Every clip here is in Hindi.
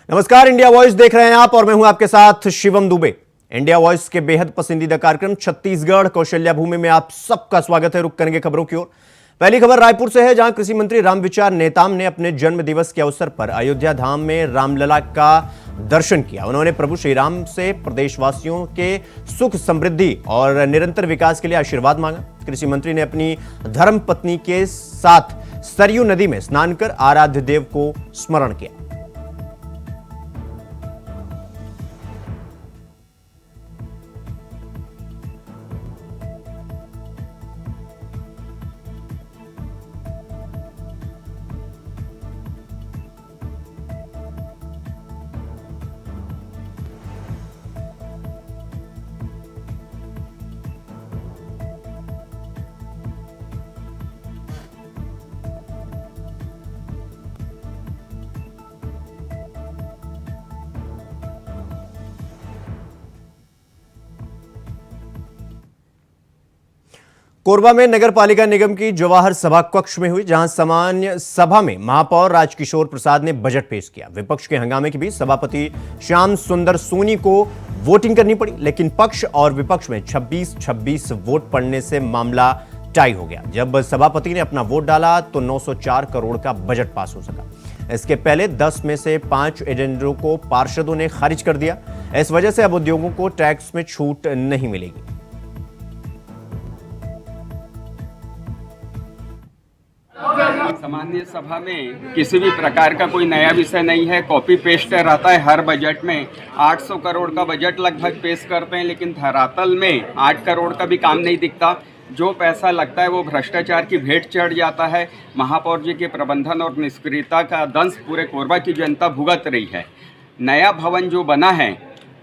नमस्कार, इंडिया वॉइस देख रहे हैं आप और मैं हूं आपके साथ शिवम दुबे। इंडिया वॉइस के बेहद पसंदीदा कार्यक्रम छत्तीसगढ़ कौशल्या भूमि में आप सबका स्वागत है। रुक करेंगे खबरों की ओर। पहली खबर रायपुर से है, जहां कृषि मंत्री रामविचार नेताम ने अपने जन्म दिवस के अवसर पर अयोध्या धाम में रामलला का दर्शन किया। उन्होंने प्रभु श्री राम से प्रदेशवासियों के सुख समृद्धि और निरंतर विकास के लिए आशीर्वाद मांगा। कृषि मंत्री ने अपनी धर्म पत्नी के साथ सरयू नदी में स्नान कर आराध्य देव को स्मरण किया। कोरबा में नगर पालिका निगम की जवाहर सभा कक्ष में हुई, जहां सामान्य सभा में महापौर राजकिशोर प्रसाद ने बजट पेश किया। विपक्ष के हंगामे के बीच सभापति श्याम सुंदर सोनी को वोटिंग करनी पड़ी, लेकिन पक्ष और विपक्ष में 26-26 वोट पड़ने से मामला टाई हो गया। जब सभापति ने अपना वोट डाला तो 904 करोड़ का बजट पास हो सका। इसके पहले 10 में से 5 एजेंडों को पार्षदों ने खारिज कर दिया। इस वजह से अब उद्योगों को टैक्स में छूट नहीं मिलेगी। सामान्य सभा में किसी भी प्रकार का कोई नया विषय नहीं है, कॉपी पेस्ट रहता है। हर बजट में 800 करोड़ का बजट लगभग पेश करते हैं, लेकिन धरातल में 8 करोड़ का भी काम नहीं दिखता। जो पैसा लगता है वो भ्रष्टाचार की भेंट चढ़ जाता है। महापौर जी के प्रबंधन और निष्क्रियता का दंश पूरे कोरबा की जनता भुगत रही है। नया भवन जो बना है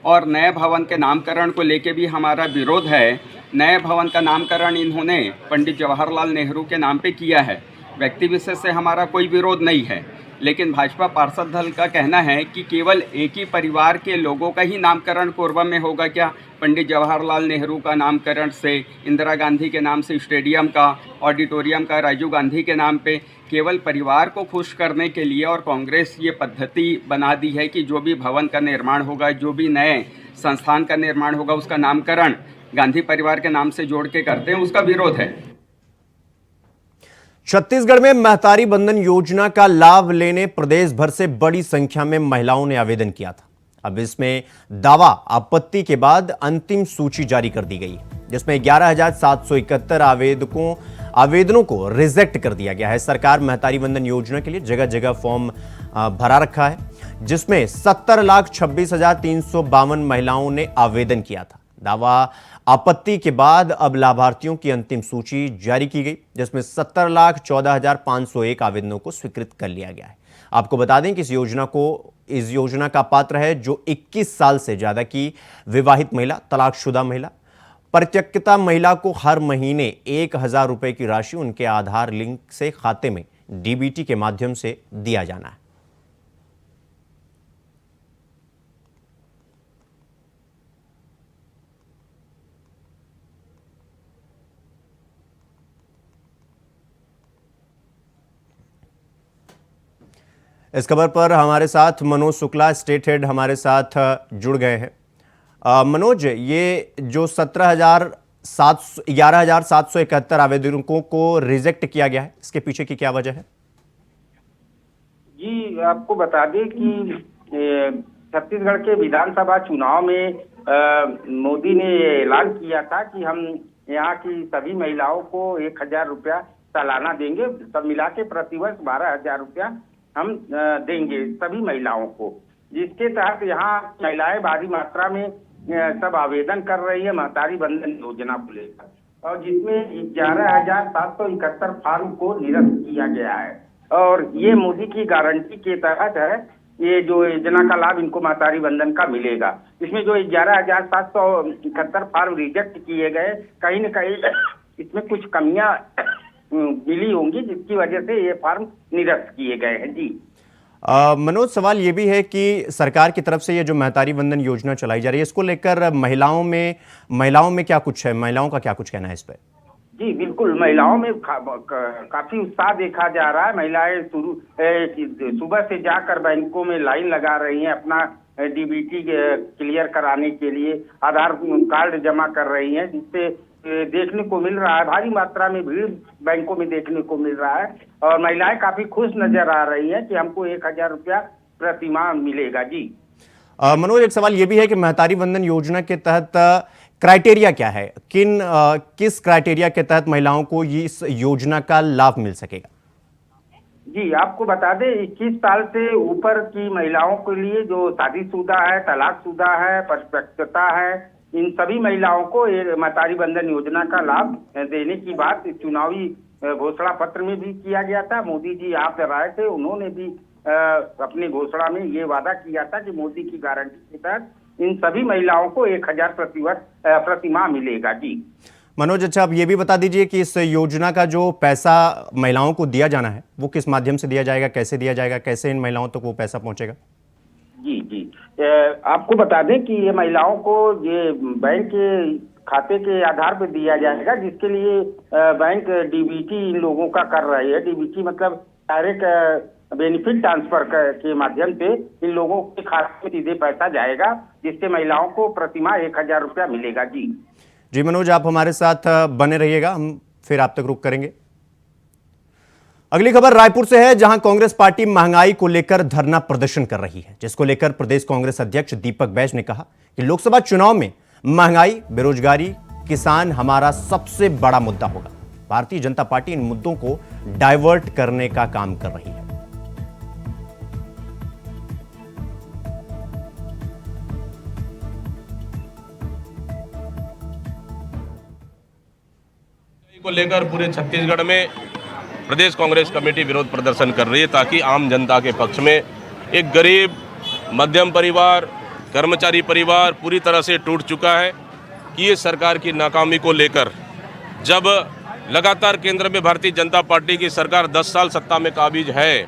और नए भवन के नामकरण को लेके भी हमारा विरोध है। नए भवन का नामकरण इन्होंने पंडित जवाहरलाल नेहरू के नाम पे किया है। व्यक्ति विशेष से हमारा कोई विरोध नहीं है, लेकिन भाजपा पार्षद दल का कहना है कि केवल एक ही परिवार के लोगों का ही नामकरण कोरबा में होगा क्या? पंडित जवाहरलाल नेहरू का नामकरण से, इंदिरा गांधी के नाम से स्टेडियम का, ऑडिटोरियम का राजीव गांधी के नाम पे, केवल परिवार को खुश करने के लिए और कांग्रेस ये पद्धति बना दी है कि जो भी भवन का निर्माण होगा, जो भी नए संस्थान का निर्माण होगा, उसका नामकरण गांधी परिवार के नाम से जोड़ के करते हैं। उसका विरोध है। छत्तीसगढ़ में महतारी बंधन योजना का लाभ लेने प्रदेश भर से बड़ी संख्या में महिलाओं ने आवेदन किया था। अब इसमें दावा आपत्ति के बाद अंतिम सूची जारी कर दी गई, जिसमें 11,771 आवेदनों को रिजेक्ट कर दिया गया है। सरकार महतारी बंधन योजना के लिए जगह जगह फॉर्म भरा रखा है, जिसमें 70,26,352 महिलाओं ने आवेदन किया था। दावा आपत्ति के बाद अब लाभार्थियों की अंतिम सूची जारी की गई, जिसमें 70,14,501 आवेदनों को स्वीकृत कर लिया गया है। आपको बता दें कि इस योजना का पात्र है जो 21 साल से ज्यादा की विवाहित महिला, तलाकशुदा महिला, परित्यक्ता महिला को हर महीने 1,000 रुपए की राशि उनके आधार लिंक से खाते में डीबीटी के माध्यम से दिया जाना है। इस खबर पर हमारे साथ मनोज शुक्ला, स्टेट हेड, हमारे साथ जुड़ गए हैं। मनोज, ये जो 11,771 आवेदकों को रिजेक्ट किया गया है, इसके पीछे की क्या वजह है? जी, आपको बता दें कि छत्तीसगढ़ के विधानसभा चुनाव में मोदी ने ऐलान किया था कि हम यहाँ की सभी महिलाओं को 1,000 रुपया सालाना देंगे। सब मिला के प्रतिवर्ष 12,000 रुपया हम देंगे सभी महिलाओं को, जिसके तहत यहाँ महिलाएं भारी मात्रा में सब आवेदन कर रही है महतारी बंधन योजना को लेकर, और जिसमें 11,771 फार्म को निरस्त किया गया है। और ये मोदी की गारंटी के तहत है, ये जो योजना का लाभ इनको महतारी बंधन का मिलेगा। इसमें जो 11,771 फार्म रिजेक्ट किए गए, कहीं न कहीं इसमें कुछ कमियां मिली होंगी, जिसकी वजह से ये फार्म निरस्त किए गए हैं। जी मनोज, सवाल ये भी है कि सरकार की तरफ से ये जो महतारी बंधन योजना चलाई जा रही है, इसको लेकर महिलाओं में क्या कुछ है, महिलाओं का क्या कुछ कहना है इस पे? जी बिल्कुल, महिलाओं में काफी उत्साह देखा जा रहा है। महिलाएं सुबह से जाकर बैंकों में लाइन लगा रही हैं, अपना डीबीटी क्लियर कराने के लिए आधार कार्ड जमा कर रही हैं, जिससे देखने को मिल रहा है भारी मात्रा में भीड़ बैंकों में देखने को मिल रहा है। और महिलाएं काफी खुश नजर आ रही हैं कि हमको 1,000 रुपया प्रति माह मिलेगा। जी मनोज, एक सवाल ये भी है कि महतारी वंदन योजना के तहत क्राइटेरिया क्या है? किस क्राइटेरिया के तहत महिलाओं को ये इस योजना का लाभ मिल सकेगा? जी आपको बता दें, 21 साल से ऊपर की महिलाओं के लिए जो शादीशुदा है, तलाकशुदा है, परिपक्वता है, इन सभी महिलाओं को महतारी वंदन योजना का लाभ देने की बात चुनावी घोषणा पत्र में भी किया गया था। मोदी जी आप रहे थे, उन्होंने भी अपनी घोषणा में ये वादा किया था कि मोदी की गारंटी के तहत इन सभी महिलाओं को 1,000 प्रति माह मिलेगा। जी मनोज, अच्छा आप ये भी बता दीजिए कि इस योजना का जो पैसा महिलाओं को दिया जाना है वो किस माध्यम से दिया जाएगा, कैसे दिया जाएगा, कैसे इन महिलाओं तक वो पैसा पहुंचेगा? जी जी आपको बता दें कि ये महिलाओं को ये बैंक के खाते के आधार पर दिया जाएगा, जिसके लिए बैंक डीबीटी इन लोगों का कर रही है। डीबीटी मतलब डायरेक्ट बेनिफिट ट्रांसफर के माध्यम से इन लोगों के खाते में सीधे पैसा जाएगा, जिससे महिलाओं को प्रतिमाह 1,000 रुपया मिलेगा। जी मनोज, आप हमारे साथ बने रहिएगा, हम फिर आप तक रुक करेंगे। अगली खबर रायपुर से है, जहां कांग्रेस पार्टी महंगाई को लेकर धरना प्रदर्शन कर रही है, जिसको लेकर प्रदेश कांग्रेस अध्यक्ष दीपक बैज ने कहा कि लोकसभा चुनाव में महंगाई, बेरोजगारी, किसान हमारा सबसे बड़ा मुद्दा होगा। भारतीय जनता पार्टी इन मुद्दों को डाइवर्ट करने का काम कर रही है। को लेकर पूरे छत्तीसगढ़ में प्रदेश कांग्रेस कमेटी विरोध प्रदर्शन कर रही है, ताकि आम जनता के पक्ष में एक गरीब, मध्यम परिवार, कर्मचारी परिवार पूरी तरह से टूट चुका है कि ये सरकार की नाकामी को लेकर, जब लगातार केंद्र में भारतीय जनता पार्टी की सरकार 10 साल सत्ता में काबिज है,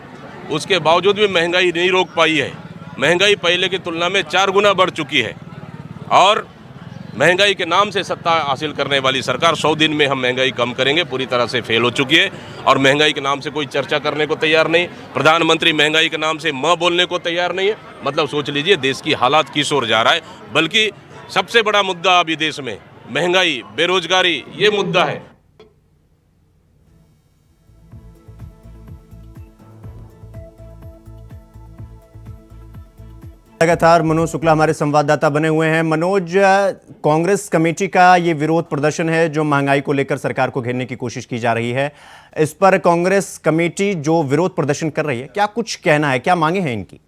उसके बावजूद भी महंगाई नहीं रोक पाई है। महंगाई पहले की तुलना में 4 गुना बढ़ चुकी है और महंगाई के नाम से सत्ता हासिल करने वाली सरकार 100 दिन में हम महंगाई कम करेंगे पूरी तरह से फेल हो चुकी है। और महंगाई के नाम से कोई चर्चा करने को तैयार नहीं, प्रधानमंत्री महंगाई के नाम से म बोलने को तैयार नहीं है। मतलब सोच लीजिए देश की हालात किस ओर जा रहा है। बल्कि सबसे बड़ा मुद्दा अभी देश में महंगाई, बेरोजगारी, ये मुद्दा है। लगातार मनोज शुक्ला हमारे संवाददाता बने हुए हैं। मनोज, कांग्रेस कमेटी का ये विरोध प्रदर्शन है जो महंगाई को लेकर सरकार को घेरने की कोशिश की जा रही है, इस पर कांग्रेस कमेटी जो विरोध प्रदर्शन कर रही है, क्या कुछ कहना है, क्या मांगे हैं इनकी?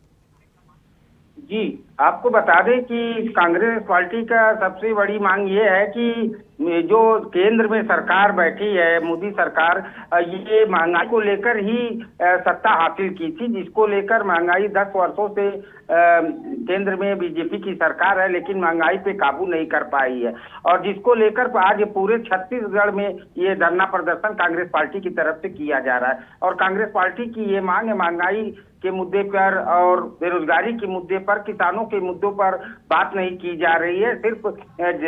जी आपको बता दें कि कांग्रेस पार्टी का सबसे बड़ी मांग ये है कि जो केंद्र में सरकार बैठी है, मोदी सरकार, ये महंगाई को लेकर ही सत्ता हासिल की थी, जिसको लेकर महंगाई 10 वर्षों से केंद्र में बीजेपी की सरकार है, लेकिन महंगाई पे काबू नहीं कर पाई है। और जिसको लेकर आज पूरे छत्तीसगढ़ में ये धरना प्रदर्शन कांग्रेस पार्टी की तरफ से किया जा रहा है। और कांग्रेस पार्टी की ये मांग है, महंगाई के मुद्दे पर और बेरोजगारी के मुद्दे पर, किसानों के मुद्दों पर बात नहीं की जा रही है, सिर्फ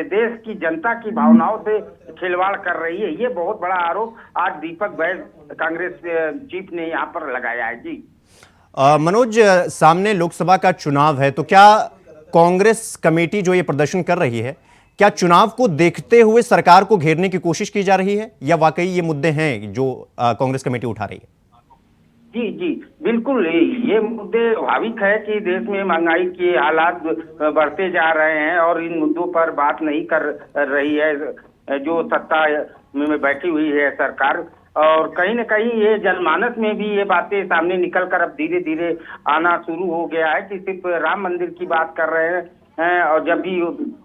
देश की जनता की भावनाओं से खिलवाड़ कर रही है। ये बहुत बड़ा आरोप आज दीपक बैज कांग्रेस चीफ ने यहाँ पर लगाया है। जी मनोज, सामने लोकसभा का चुनाव है, तो क्या कांग्रेस कमेटी जो ये प्रदर्शन कर रही है, क्या चुनाव को देखते हुए सरकार को घेरने की कोशिश की जा रही है, या वाकई ये मुद्दे हैं जो कांग्रेस कमेटी उठा रही है? जी जी बिल्कुल, ये मुद्दे स्वाभाविक है कि देश में महंगाई के हालात बढ़ते जा रहे हैं और इन मुद्दों पर बात नहीं कर रही है जो सत्ता में बैठी हुई है सरकार। और कहीं न कहीं ये जनमानस में भी ये बातें सामने निकल कर अब धीरे धीरे आना शुरू हो गया है कि सिर्फ राम मंदिर की बात कर रहे हैं, और जब भी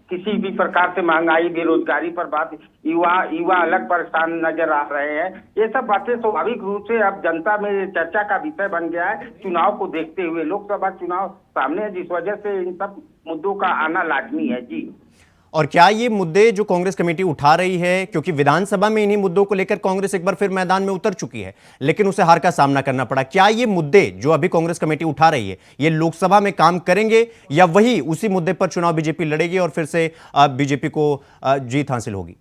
किसी भी प्रकार से महंगाई, बेरोजगारी पर बात, युवा अलग परेशान नजर आ रहे हैं। ये सब बातें स्वाभाविक रूप से अब जनता में चर्चा का विषय बन गया है। चुनाव को देखते हुए, लोकसभा चुनाव सामने है, जिस वजह से इन सब मुद्दों का आना लाजमी है। जी और क्या ये मुद्दे जो कांग्रेस कमेटी उठा रही है, क्योंकि विधानसभा में इन्हीं मुद्दों को लेकर कांग्रेस एक बार फिर मैदान में उतर चुकी है लेकिन उसे हार का सामना करना पड़ा, क्या ये मुद्दे जो अभी कांग्रेस कमेटी उठा रही है ये लोकसभा में काम करेंगे, या वही उसी मुद्दे पर चुनाव बीजेपी लड़ेगी और फिर से बीजेपी को जीत हासिल होगी?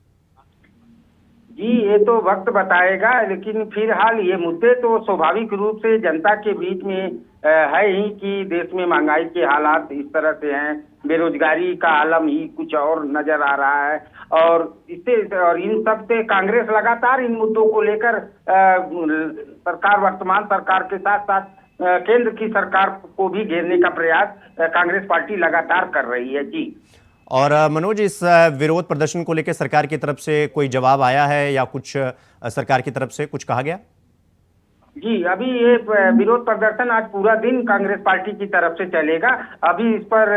जी, ये तो वक्त बताएगा, लेकिन फिलहाल ये मुद्दे तो स्वाभाविक रूप से जनता के बीच में है ही कि देश में महंगाई के हालात इस तरह से हैं, बेरोजगारी का आलम ही कुछ और नजर आ रहा है। और इन सब से कांग्रेस लगातार इन मुद्दों को लेकर सरकार, वर्तमान सरकार के साथ साथ केंद्र की सरकार को भी घेरने का प्रयास कांग्रेस पार्टी लगातार कर रही है। जी। और मनोज, इस विरोध प्रदर्शन को लेकर सरकार की तरफ से कोई जवाब आया है या कुछ सरकार की तरफ से कुछ कहा गया? जी, अभी ये विरोध प्रदर्शन आज पूरा दिन कांग्रेस पार्टी की तरफ से चलेगा। अभी इस पर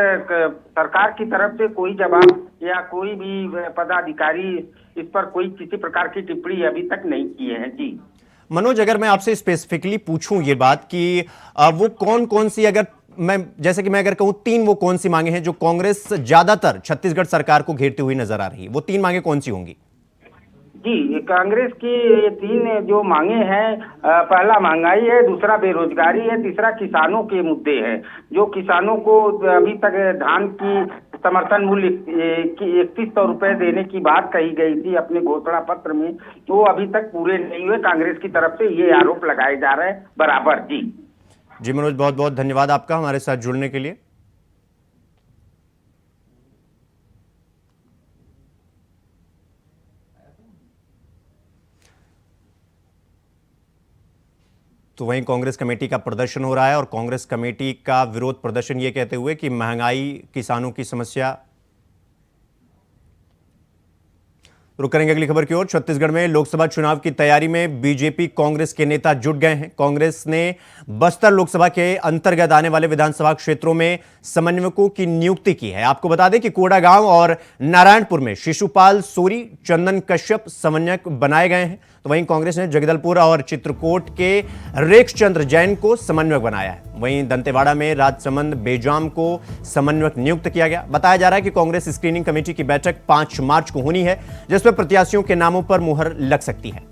सरकार की तरफ से कोई जवाब या कोई भी पदाधिकारी इस पर कोई किसी प्रकार की टिप्पणी अभी तक नहीं किए हैं। जी मनोज, अगर मैं आपसे स्पेसिफिकली पूछूं ये बात कि वो कौन कौन सी, अगर मैं अगर कहूं तीन, वो कौन सी मांगे हैं जो कांग्रेस ज्यादातर छत्तीसगढ़ सरकार को घेरती हुई नजर आ रही है, वो तीन मांगे कौन सी होंगी? जी, कांग्रेस की ये तीन जो मांगे हैं, पहला महंगाई है, दूसरा बेरोजगारी है, तीसरा किसानों के मुद्दे हैं। जो किसानों को अभी तक धान की समर्थन मूल्य की 3100 रुपए देने की बात कही गई थी अपने घोषणा पत्र में, तो वो अभी तक पूरे नहीं हुए। कांग्रेस की तरफ से ये आरोप लगाए जा रहे हैं बराबर। जी मनोज, बहुत बहुत धन्यवाद आपका हमारे साथ जुड़ने के लिए। तो वहीं कांग्रेस कमेटी का प्रदर्शन हो रहा है और कांग्रेस कमेटी का विरोध प्रदर्शन ये कहते हुए कि महंगाई, किसानों की समस्या। रुक करेंगे अगली खबर की ओर। छत्तीसगढ़ में लोकसभा चुनाव की तैयारी में बीजेपी कांग्रेस के नेता जुट गए हैं। कांग्रेस ने बस्तर लोकसभा के अंतर्गत आने वाले विधानसभा क्षेत्रों में समन्वयकों की नियुक्ति की है। आपको बता दें कि कोडागांव और नारायणपुर में शिशुपाल सोरी, चंदन कश्यप समन्वयक बनाए गए हैं। तो वहीं कांग्रेस ने जगदलपुर और चित्रकोट के रेखचंद्र जैन को समन्वयक बनाया है। वहीं दंतेवाड़ा में राजसमंद बेजाम को समन्वयक नियुक्त किया गया। बताया जा रहा है कि कांग्रेस स्क्रीनिंग कमेटी की बैठक 5 मार्च को होनी है, जिसमें प्रत्याशियों के नामों पर मुहर लग सकती है।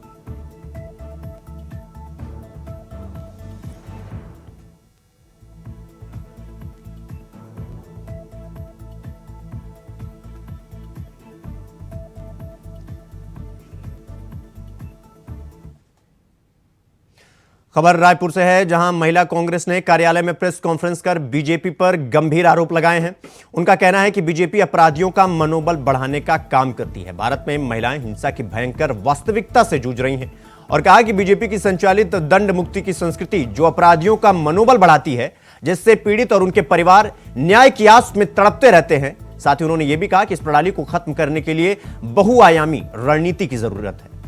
खबर रायपुर से है, जहां महिला कांग्रेस ने कार्यालय में प्रेस कॉन्फ्रेंस कर बीजेपी पर गंभीर आरोप लगाए हैं। उनका कहना है कि बीजेपी अपराधियों का मनोबल बढ़ाने का काम करती है। भारत में महिलाएं हिंसा की भयंकर वास्तविकता से जूझ रही हैं और कहा कि बीजेपी की संचालित दंड मुक्ति की संस्कृति जो अपराधियों का मनोबल बढ़ाती है, जिससे पीड़ित और उनके परिवार न्याय की आस में तड़पते रहते हैं। साथ ही उन्होंने यह भी कहा कि इस प्रणाली को खत्म करने के लिए बहुआयामी रणनीति की जरूरत है।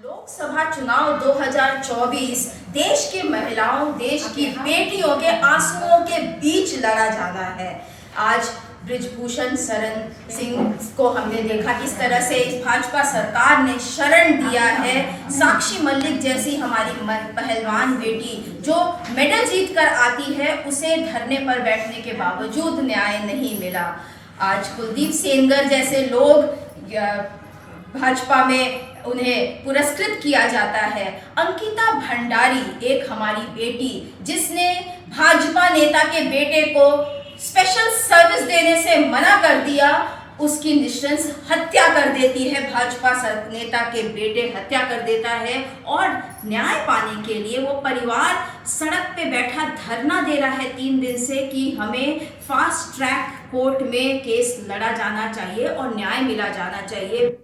लोकसभा चुनाव 2024 देश की महिलाओं, देश की बेटियों के आंसुओं के बीच लड़ा जाना है। आज बृजभूषण शरण सिंह को हमने देखा किस तरह से इस भाजपा सरकार ने शरण दिया है। साक्षी मलिक जैसी हमारी पहलवान बेटी जो मेडल जीत कर आती है, उसे धरने पर बैठने के बावजूद न्याय नहीं मिला। आज कुलदीप सेंगर जैसे लोग भाजपा में उन्हें पुरस्कृत किया जाता है। अंकिता भंडारी एक हमारी बेटी जिसने भाजपा नेता के बेटे को स्पेशल सर्विस देने से मना कर दिया, उसकी निशंस हत्या कर देती है। भाजपा नेता के बेटे हत्या कर देता है और न्याय पाने के लिए वो परिवार सड़क पे बैठा धरना दे रहा है 3 दिन से कि हमें फास्ट ट्रैक कोर्ट में केस लड़ा जाना चाहिए और न्याय मिला जाना चाहिए।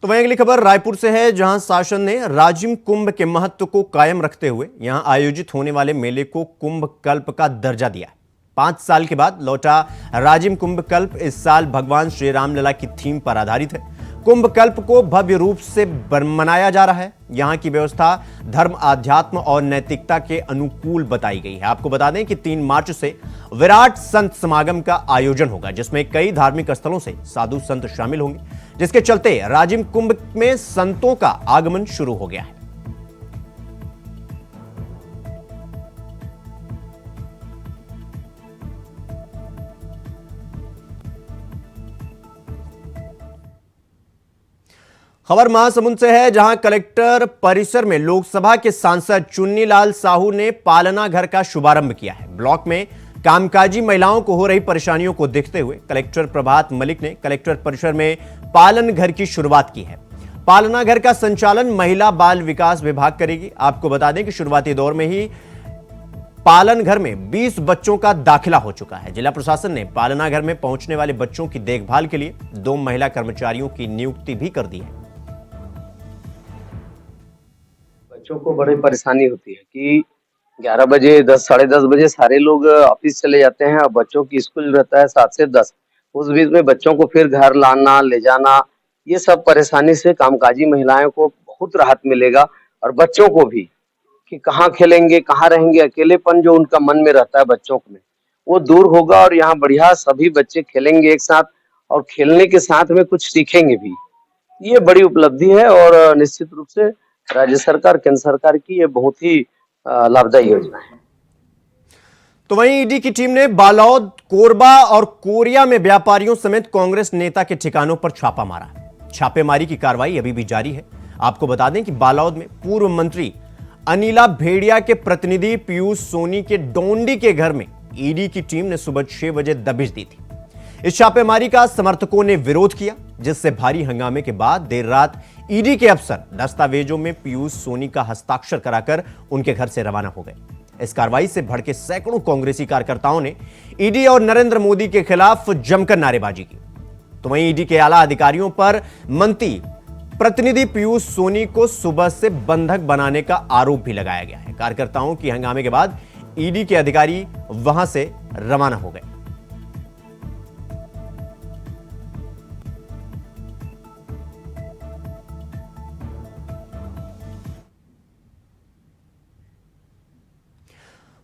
तो वहीं अगली खबर रायपुर से है, जहां शासन ने राजिम कुंभ के महत्व को कायम रखते हुए यहां आयोजित होने वाले मेले को कुंभ कल्प का दर्जा दिया है। 5 साल के बाद लौटा राजिम कुंभ कल्प इस साल भगवान श्री रामलला की थीम पर आधारित है। कुंभ कल्प को भव्य रूप से मनाया जा रहा है। यहां की व्यवस्था धर्म, आध्यात्म और नैतिकता के अनुकूल बताई गई है। आपको बता दें कि 3 मार्च से विराट संत समागम का आयोजन होगा, जिसमें कई धार्मिक स्थलों से साधु संत शामिल होंगे, जिसके चलते राजिम कुंभ में संतों का आगमन शुरू हो गया है। खबर महासमुंद से है, जहां कलेक्टर परिसर में लोकसभा के सांसद चुन्नीलाल साहू ने पालना घर का शुभारंभ किया है। ब्लॉक में कामकाजी महिलाओं को हो रही परेशानियों को देखते हुए कलेक्टर प्रभात मलिक ने कलेक्टर परिसर में पालन घर की शुरुआत की है। पालना घर का संचालन महिला बाल विकास विभाग करेगी। आपको बता दें कि शुरुआती दौर में ही पालन घर में 20 बच्चों का दाखिला हो चुका है। जिला प्रशासन ने पालना घर में पहुंचने वाले बच्चों की देखभाल के लिए 2 महिला कर्मचारियों की नियुक्ति भी कर दी है। बच्चों को बड़ी परेशानी होती है कि 11 बजे 10 साढ़े 10 बजे सारे लोग ऑफिस चले जाते हैं और बच्चों की स्कूल रहता है 7 से 10। उस बीच में बच्चों को फिर घर लाना ले जाना, ये सब परेशानी से कामकाजी महिलाओं को बहुत राहत मिलेगा और बच्चों को भी कि कहाँ खेलेंगे, कहाँ रहेंगे, अकेलेपन जो उनका मन में रहता है बच्चों में वो दूर होगा और यहाँ बढ़िया सभी बच्चे खेलेंगे एक साथ और खेलने के साथ में कुछ सीखेंगे भी। ये बड़ी उपलब्धि है और निश्चित रूप से राज्य सरकार केंद्र सरकार की ये बहुत ही लाभदायी योजना है। तो वहीं ईडी की टीम ने बालौद, कोरबा और कोरिया में व्यापारियों समेत कांग्रेस नेता के ठिकानों पर छापा मारा। छापेमारी की कार्रवाई अभी भी जारी है। आपको बता दें कि बालौद में पूर्व मंत्री अनिला भेड़िया के प्रतिनिधि पीयूष सोनी के डोंडी के घर में ईडी की टीम ने सुबह 6 बजे दबिश दी थी। इस छापेमारी का समर्थकों ने विरोध किया, जिससे भारी हंगामे के बाद देर रात ईडी के अफसर दस्तावेजों में पीयूष सोनी का हस्ताक्षर कराकर उनके घर से रवाना हो गए। इस कार्रवाई से भड़के सैकड़ों कांग्रेसी कार्यकर्ताओं ने ईडी और नरेंद्र मोदी के खिलाफ जमकर नारेबाजी की। तो वहीं ईडी के आला अधिकारियों पर मंत्री प्रतिनिधि पीयूष सोनी को सुबह से बंधक बनाने का आरोप भी लगाया गया है। कार्यकर्ताओं की हंगामे के बाद ईडी के अधिकारी वहां से रवाना हो गए।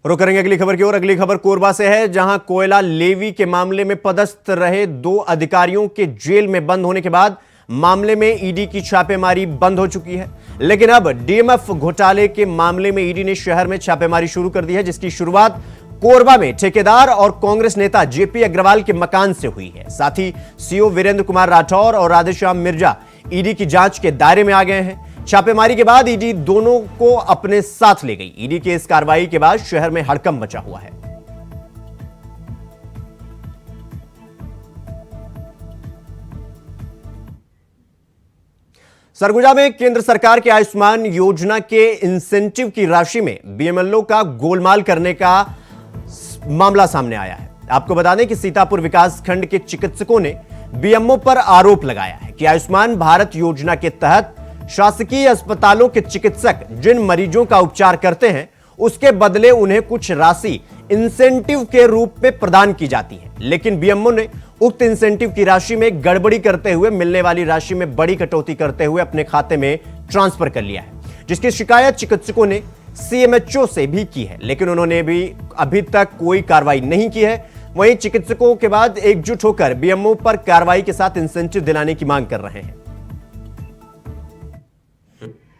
रुक करेंगे अगली खबर की ओर। अगली खबर कोरबा से है, जहां कोयला लेवी के मामले में पदस्थ रहे 2 अधिकारियों के जेल में बंद होने के बाद मामले में ईडी की छापेमारी बंद हो चुकी है। लेकिन अब डीएमएफ घोटाले के मामले में ईडी ने शहर में छापेमारी शुरू कर दी है, जिसकी शुरुआत कोरबा में ठेकेदार और कांग्रेस नेता जेपी अग्रवाल के मकान से हुई है। साथ ही सीओ वीरेंद्र कुमार राठौर और राधेश्याम मिर्जा ईडी की जांच के दायरे में आ गए हैं। छापेमारी के बाद ईडी दोनों को अपने साथ ले गई। ईडी की इस कार्रवाई के बाद शहर में हड़कंप मचा हुआ है। सरगुजा में केंद्र सरकार के आयुष्मान योजना के इंसेंटिव की राशि में बीएमएलओ का गोलमाल करने का मामला सामने आया है। आपको बता दें कि सीतापुर विकास खंड के चिकित्सकों ने बीएमओ पर आरोप लगाया है कि आयुष्मान भारत योजना के तहत शासकीय अस्पतालों के चिकित्सक जिन मरीजों का उपचार करते हैं उसके बदले उन्हें कुछ राशि इंसेंटिव के रूप में प्रदान की जाती है। लेकिन बीएमओ ने उक्त इंसेंटिव की राशि में गड़बड़ी करते हुए मिलने वाली राशि में बड़ी कटौती करते हुए अपने खाते में ट्रांसफर कर लिया है, जिसकी शिकायत चिकित्सकों ने सीएमएचओ से भी की है। लेकिन उन्होंने भी अभी तक कोई कार्रवाई नहीं की है। वहीं चिकित्सकों के बाद एकजुट होकर बीएमओ पर कार्रवाई के साथ इंसेंटिव दिलाने की मांग कर रहे हैं।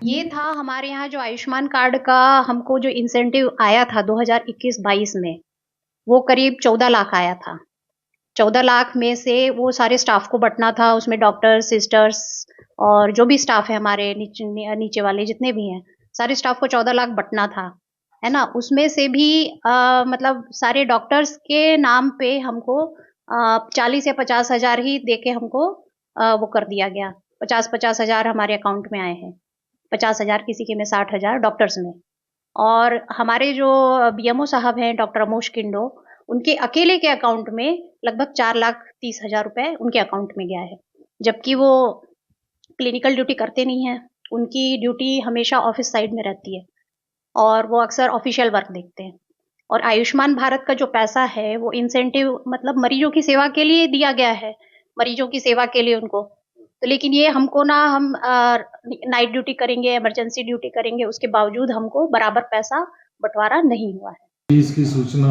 ये था हमारे यहाँ जो आयुष्मान कार्ड का हमको जो इंसेंटिव आया था 2021-22 में, वो करीब 14 लाख आया था। 14 लाख में से वो सारे स्टाफ को बंटना था। उसमें डॉक्टर्स, सिस्टर्स और जो भी स्टाफ है हमारे नीचे वाले जितने भी हैं, सारे स्टाफ को 14 लाख बंटना था, है ना। उसमें से भी मतलब सारे डॉक्टर्स के नाम पे हमको 40 या 50 हजार ही देके हमको वो कर दिया गया। 50 हजार हमारे अकाउंट में आए हैं, 50 हजार किसी के में, 60 हजार डॉक्टर्स में। और हमारे जो बीएमओ साहब हैं डॉक्टर अमोश किंडो, उनके अकेले के अकाउंट में लगभग 4,30,000 रुपए उनके अकाउंट में गया है। जबकि वो क्लिनिकल ड्यूटी करते नहीं हैं, उनकी ड्यूटी हमेशा ऑफिस साइड में रहती है और वो अक्सर ऑफिशियल वर्क देखते हैं। और आयुष्मान भारत का जो पैसा है वो इंसेंटिव मतलब मरीजों की सेवा के लिए दिया गया है, मरीजों की सेवा के लिए उनको। तो लेकिन ये हमको ना, हम नाइट ड्यूटी करेंगे, इमरजेंसी ड्यूटी करेंगे, उसके बावजूद हमको बराबर पैसा बंटवारा नहीं हुआ है। इसकी सूचना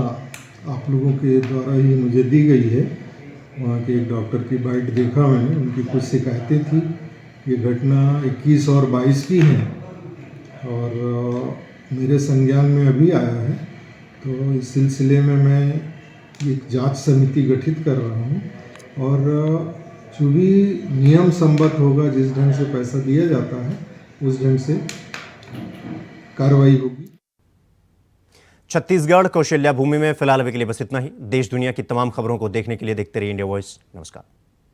आप लोगों के द्वारा ही मुझे दी गई है। वहाँ के एक डॉक्टर की बाइट देखा मैंने, उनकी कुछ शिकायतें थी। ये घटना 21 और 22 की है और मेरे संज्ञान में अभी आया है। तो इस सिलसिले में मैं एक जांच समिति गठित कर रहा हूँ और जो भी नियम संबद्ध होगा, जिस ढंग से पैसा दिया जाता है उस ढंग से कार्रवाई होगी। छत्तीसगढ़ कौशल्या भूमि में फिलहाल अभी के लिए बस इतना ही। देश दुनिया की तमाम खबरों को देखने के लिए देखते रहिए इंडिया वॉइस। नमस्कार।